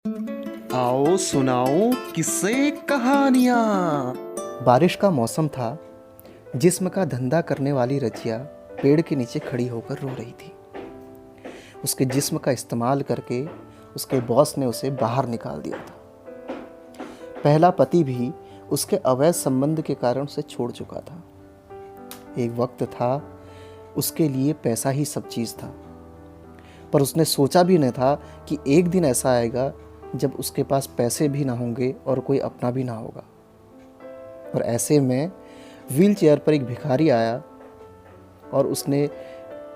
आओ सुनाओ किस्से कहानियाँ। बारिश का मौसम था। जिस्म का धंधा करने वाली रजिया पेड़ के नीचे खड़ी होकर रो रही थी। उसके जिस्म का इस्तेमाल करके उसके बॉस ने उसे बाहर निकाल दिया था। पहला पति भी उसके अवैध संबंध के कारण उसे छोड़ चुका था। एक वक्त था उसके लिए पैसा ही सब चीज़ था, पर उसने सोचा भी नहीं था कि एक दिन ऐसा आएगा जब उसके पास पैसे भी ना होंगे और कोई अपना भी ना होगा। और ऐसे में व्हील चेयर पर एक भिखारी आया और उसने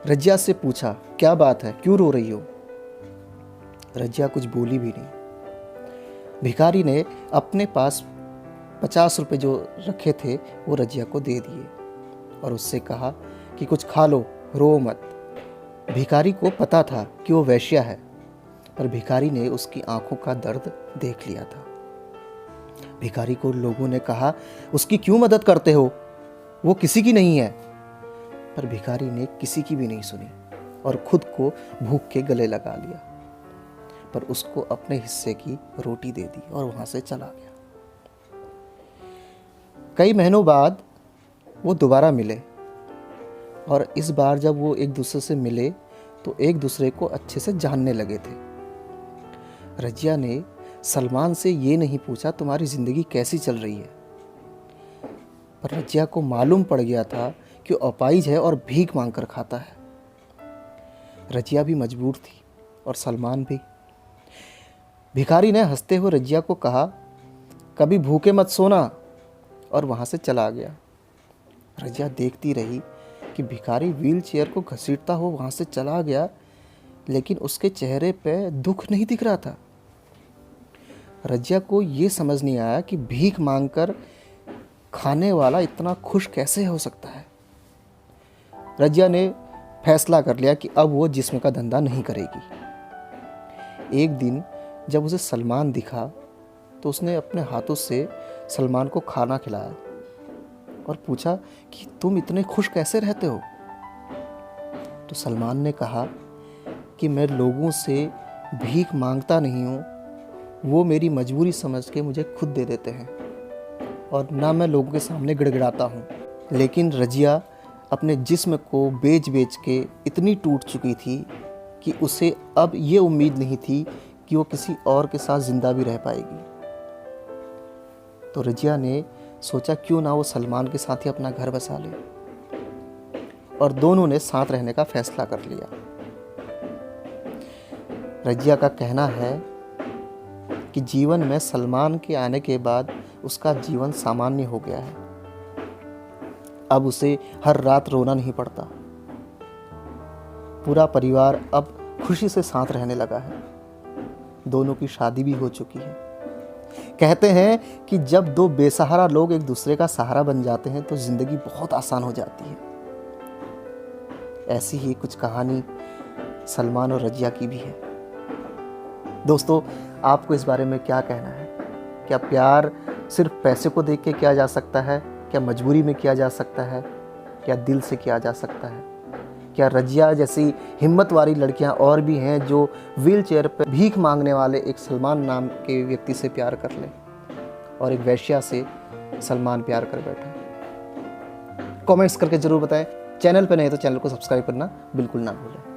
रजिया से पूछा, क्या बात है, क्यों रो रही हो? रजिया कुछ बोली भी नहीं। भिखारी ने अपने पास 50 रुपये जो रखे थे वो रजिया को दे दिए और उससे कहा कि कुछ खा लो, रो मत। भिखारी को पता था कि वो वेश्या है, पर भिखारी ने उसकी आंखों का दर्द देख लिया था। भिखारी को लोगों ने कहा, उसकी क्यों मदद करते हो, वो किसी की नहीं है। पर भिखारी ने किसी की भी नहीं सुनी और खुद को भूख के गले लगा लिया, पर उसको अपने हिस्से की रोटी दे दी और वहां से चला गया। कई महीनों बाद वो दोबारा मिले और इस बार जब वो एक दूसरे से मिले तो एक दूसरे को अच्छे से जानने लगे थे। रजिया ने सलमान से ये नहीं पूछा तुम्हारी ज़िंदगी कैसी चल रही है, पर रजिया को मालूम पड़ गया था कि वो अपाहिज है और भीख मांगकर खाता है। रजिया भी मजबूर थी और सलमान भी। भिखारी ने हंसते हुए रजिया को कहा, कभी भूखे मत सोना, और वहाँ से चला गया। रजिया देखती रही कि भिखारी व्हील चेयर को घसीटता हो वहाँ से चला गया, लेकिन उसके चेहरे पे दुख नहीं दिख रहा था। रजिया को ये समझ नहीं आया कि भीख मांगकर खाने वाला इतना खुश कैसे हो सकता है। रजिया ने फैसला कर लिया कि अब वो जिस्म का धंधा नहीं करेगी। एक दिन जब उसे सलमान दिखा तो उसने अपने हाथों से सलमान को खाना खिलाया और पूछा कि तुम इतने खुश कैसे रहते हो? तो सलमान ने कहा कि मैं लोगों से भीख मांगता नहीं हूँ, वो मेरी मजबूरी समझ के मुझे खुद दे देते हैं, और ना मैं लोगों के सामने गिड़गिड़ाता हूँ। लेकिन रजिया अपने जिस्म को बेच बेच के इतनी टूट चुकी थी कि उसे अब ये उम्मीद नहीं थी कि वो किसी और के साथ ज़िंदा भी रह पाएगी। तो रजिया ने सोचा क्यों ना वो सलमान के साथ ही अपना घर बसा ले, और दोनों ने साथ रहने का फैसला कर लिया। रजिया का कहना है कि जीवन में सलमान के आने के बाद उसका जीवन सामान्य हो गया है। अब उसे हर रात रोना नहीं पड़ता। पूरा परिवार अब खुशी से साथ रहने लगा है। दोनों की शादी भी हो चुकी है। कहते हैं कि जब दो बेसहारा लोग एक दूसरे का सहारा बन जाते हैं तो जिंदगी बहुत आसान हो जाती है। ऐसी ही कुछ कहानी सलमान और रजिया की भी है। दोस्तों, आपको इस बारे में क्या कहना है? क्या प्यार सिर्फ पैसे को देख के किया जा सकता है? क्या मजबूरी में किया जा सकता है? क्या दिल से किया जा सकता है? क्या रजिया जैसी हिम्मत वाली लड़कियां और भी हैं जो व्हील चेयर पर भीख मांगने वाले एक सलमान नाम के व्यक्ति से प्यार कर ले, और एक वेश्या से सलमान प्यार कर बैठे? कमेंट्स करके ज़रूर बताएं। चैनल पर नहीं तो चैनल को सब्सक्राइब करना बिल्कुल ना भूलें।